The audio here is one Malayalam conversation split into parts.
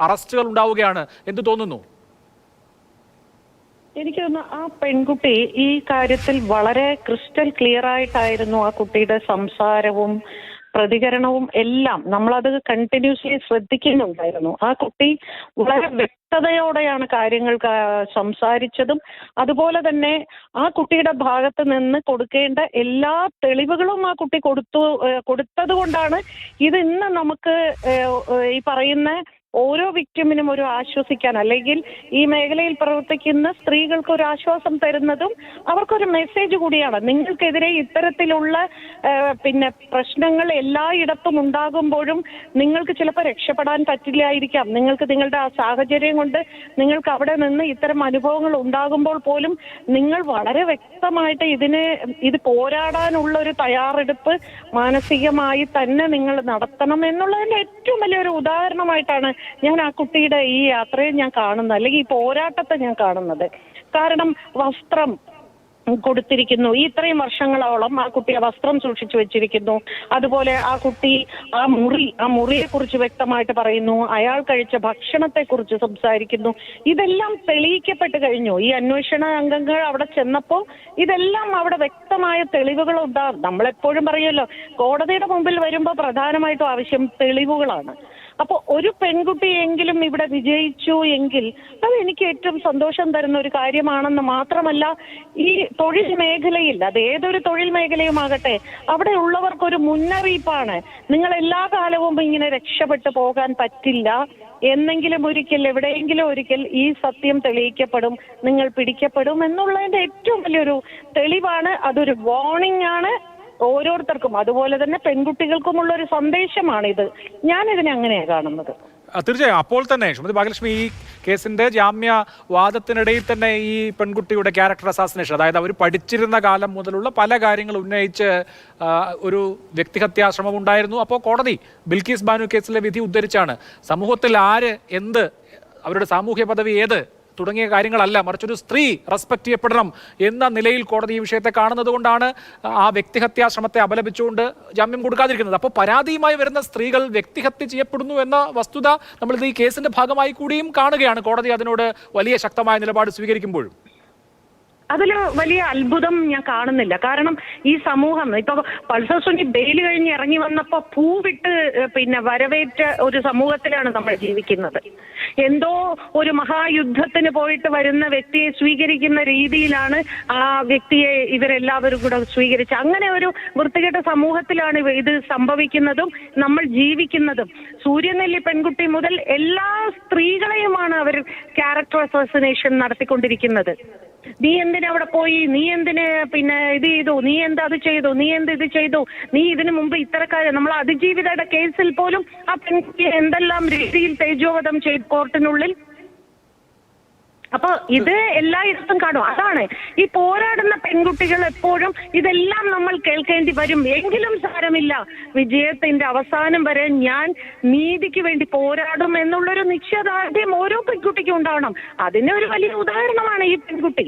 അറസ്റ്റുകൾ ഉണ്ടാവുകയാണ്. എന്ത് തോന്നുന്നു? എനിക്ക് തോന്നുന്നു ആ പെൺകുട്ടി ഈ കാര്യത്തിൽ വളരെ ക്രിസ്റ്റൽ ക്ലിയർ ആയിട്ടായിരുന്നു ആ കുട്ടിയുടെ സംസാരവും പ്രതികരണവും എല്ലാം. നമ്മളത് കണ്ടിന്യൂസ്ലി ശ്രദ്ധിക്കുന്നുണ്ടായിരുന്നു. ആ കുട്ടി വളരെ വ്യക്തതയോടെയാണ് കാര്യങ്ങൾ സംസാരിച്ചതും അതുപോലെ തന്നെ ആ കുട്ടിയുടെ ഭാഗത്ത് നിന്ന് കൊടുക്കേണ്ട എല്ലാ തെളിവുകളും ആ കുട്ടി കൊടുത്തത് കൊണ്ടാണ് ഇത് ഇന്ന് നമുക്ക് ഈ പറയുന്ന ഓരോ വിക്ടിമിനും ഒരു ആശ്വസിക്കാൻ, അല്ലെങ്കിൽ ഈ മേഖലയിൽ പ്രവർത്തിക്കുന്ന സ്ത്രീകൾക്ക് ഒരു ആശ്വാസം തരുന്നതും അവർക്കൊരു മെസ്സേജ് കൂടിയാണ്. നിങ്ങൾക്കെതിരെ ഇത്തരത്തിലുള്ള പ്രശ്നങ്ങൾ എല്ലായിടത്തും ഉണ്ടാകുമ്പോഴും നിങ്ങൾക്ക് ചിലപ്പോൾ രക്ഷപ്പെടാൻ പറ്റില്ലായിരിക്കാം. നിങ്ങൾക്ക് നിങ്ങളുടെ ആ സാഹചര്യം കൊണ്ട് നിങ്ങൾക്ക് അവിടെ നിന്ന് ഇത്തരം അനുഭവങ്ങൾ ഉണ്ടാകുമ്പോൾ പോലും നിങ്ങൾ വളരെ വ്യക്തമായിട്ട് ഇത് പോരാടാനുള്ള ഒരു തയ്യാറെടുപ്പ് മാനസികമായി തന്നെ നിങ്ങൾ നടത്തണം എന്നുള്ളതിന്റെ ഏറ്റവും വലിയൊരു ഉദാഹരണമായിട്ടാണ് ഞാൻ ആ കുട്ടിയുടെ ഈ യാത്രയെ ഞാൻ കാണുന്നത്, അല്ലെങ്കിൽ ഈ പോരാട്ടത്തെ ഞാൻ കാണുന്നത്. കാരണം വസ്ത്രം കൊടുത്തിരിക്കുന്നു, ഈ ഇത്രയും വർഷങ്ങളോളം ആ കുട്ടിയെ വസ്ത്രം സൂക്ഷിച്ചു വെച്ചിരിക്കുന്നു. അതുപോലെ ആ കുട്ടി ആ മുറിയെ കുറിച്ച് വ്യക്തമായിട്ട് പറയുന്നു, അയാൾ കഴിച്ച ഭക്ഷണത്തെ കുറിച്ച് സംസാരിക്കുന്നു. ഇതെല്ലാം തെളിയിക്കപ്പെട്ട് കഴിഞ്ഞു. ഈ അന്വേഷണ അംഗങ്ങൾ അവിടെ ചെന്നപ്പോൾ ഇതെല്ലാം അവിടെ വ്യക്തമായ തെളിവുകൾ ഉണ്ടാകും. നമ്മളെപ്പോഴും പറയുമല്ലോ, കോടതിയുടെ മുമ്പിൽ വരുമ്പോൾ പ്രധാനമായിട്ടും ആവശ്യം തെളിവുകളാണ്. അപ്പോൾ ഒരു പെൺകുട്ടിയെങ്കിലും ഇവിടെ വിജയിച്ചു എങ്കിൽ അത് എനിക്ക് ഏറ്റവും സന്തോഷം തരുന്ന ഒരു കാര്യമാണെന്ന് മാത്രമല്ല, ഈ തൊഴിൽ മേഖലയിൽ, അത് ഏതൊരു തൊഴിൽ മേഖലയുമാകട്ടെ, അവിടെ ഉള്ളവർക്കൊരു മുന്നറിയിപ്പാണ്. നിങ്ങൾ എല്ലാ കാലവും ഇങ്ങനെ രക്ഷപ്പെട്ടു പോകാൻ പറ്റില്ല. എന്നെങ്കിലും ഒരിക്കൽ, എവിടെയെങ്കിലും ഒരിക്കൽ ഈ സത്യം തെളിയിക്കപ്പെടും, നിങ്ങൾ പിടിക്കപ്പെടും എന്നുള്ളതിന്റെ ഏറ്റവും വലിയൊരു തെളിവാണ്. അതൊരു വാർണിംഗ് ആണ് ഓരോരുത്തർക്കും, അതുപോലെ തന്നെ പെൺകുട്ടികൾക്കുമുള്ള ഒരു സന്ദേശമാണിത്. ഞാനിതിനെ അങ്ങനെയാണ് കാണുന്നത്. തീർച്ചയായും. അപ്പോൾ തന്നെ ശ്രീമതി ഭാഗ്യലക്ഷ്മി, ഈ കേസിന്റെ ജാമ്യവാദത്തിനിടയിൽ തന്നെ ഈ പെൺകുട്ടിയുടെ ക്യാരക്ടർ അസാസിനേഷൻ, അതായത് അവർ പഠിച്ചിരുന്ന കാലം മുതലുള്ള പല കാര്യങ്ങൾ ഉന്നയിച്ച് ഒരു വ്യക്തിഹത്യാശ്രമം ഉണ്ടായിരുന്നു. അപ്പോൾ കോടതി ബിൽക്കീസ് ബാനു കേസിലെ വിധി ഉദ്ധരിച്ചാണ് സമൂഹത്തിൽ ആര് എന്ത്, അവരുടെ സാമൂഹ്യ പദവി ഏത് തുടങ്ങിയ കാര്യങ്ങളല്ല, മറിച്ചൊരു സ്ത്രീ റെസ്പെക്ട് ചെയ്യപ്പെടണം എന്ന നിലയിൽ കോടതി ഈ വിഷയത്തെ കാണുന്നത് കൊണ്ടാണ് ആ വ്യക്തിഹത്യാശ്രമത്തെ അപലപിച്ചുകൊണ്ട് ജാമ്യം കൊടുക്കാതിരിക്കുന്നത്. അപ്പോൾ പരാതിയുമായി വരുന്ന സ്ത്രീകൾ വ്യക്തിഹത്യ ചെയ്യപ്പെടുന്നു എന്ന വസ്തുത നമ്മളിത് ഈ കേസിന്റെ ഭാഗമായി കൂടിയും കാണുകയാണ്. കോടതി അതിനോട് വലിയ ശക്തമായ നിലപാട് സ്വീകരിക്കുമ്പോഴും അതിൽ വലിയ അത്ഭുതം ഞാൻ കാണുന്നില്ല. കാരണം ഈ സമൂഹം ഇപ്പൊ പൾസർ സുനി ബെയിൽ കഴിഞ്ഞ് ഇറങ്ങി വന്നപ്പോ പൂവിട്ട് വരവേറ്റ ഒരു സമൂഹത്തിലാണ് നമ്മൾ ജീവിക്കുന്നത്. എന്തോ ഒരു മഹായുദ്ധത്തിന് പോയിട്ട് വരുന്ന വ്യക്തിയെ സ്വീകരിക്കുന്ന രീതിയിലാണ് ആ വ്യക്തിയെ ഇവരെല്ലാവരും കൂടെ സ്വീകരിച്ച്, അങ്ങനെ ഒരു വൃത്തികെട്ട സമൂഹത്തിലാണ് ഇത് സംഭവിക്കുന്നതും നമ്മൾ ജീവിക്കുന്നതും. സൂര്യനെല്ലി പെൺകുട്ടി മുതൽ എല്ലാ സ്ത്രീകളെയുമാണ് അവർ ക്യാരക്ടർ അസാസിനേഷൻ നടത്തിക്കൊണ്ടിരിക്കുന്നത്. നീ എന്തിനാ അവിടെ പോയി, നീ എന്തിന് ഇത് ചെയ്തു, നീ എന്താ അത് ചെയ്തു, നീ എന്ത് ഇത് ചെയ്തു, നീ ഇതിനു മുമ്പ് ഇത്തരക്കാരെ, നമ്മൾ അതിജീവിതയുടെ കേസിൽ പോലും ആ പെൺകുട്ടിയെ എന്തെല്ലാം രീതിയിൽ തേജോവധം ചെയ്തു കോർട്ടിനുള്ളിൽ. അപ്പൊ ഇത് എല്ലായിടത്തും കാണും. അതാണ് ഈ പോരാടുന്ന പെൺകുട്ടികൾ എപ്പോഴും ഇതെല്ലാം നമ്മൾ കേൾക്കേണ്ടി വരും. എങ്കിലും സാരമില്ല, വിജയത്തിന്റെ അവസാനം വരെ ഞാൻ നീതിക്ക് വേണ്ടി പോരാടും എന്നുള്ളൊരു നിശ്ചയദാർഢ്യം ഓരോ പെൺകുട്ടിക്കും ഉണ്ടാവണം. അതിന് ഒരു വലിയ ഉദാഹരണമാണ് ഈ പെൺകുട്ടി.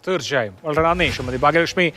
തീർച്ചയായും. വളരെ നന്ദി ശ്രീമതി ഭാഗ്യലക്ഷ്മി.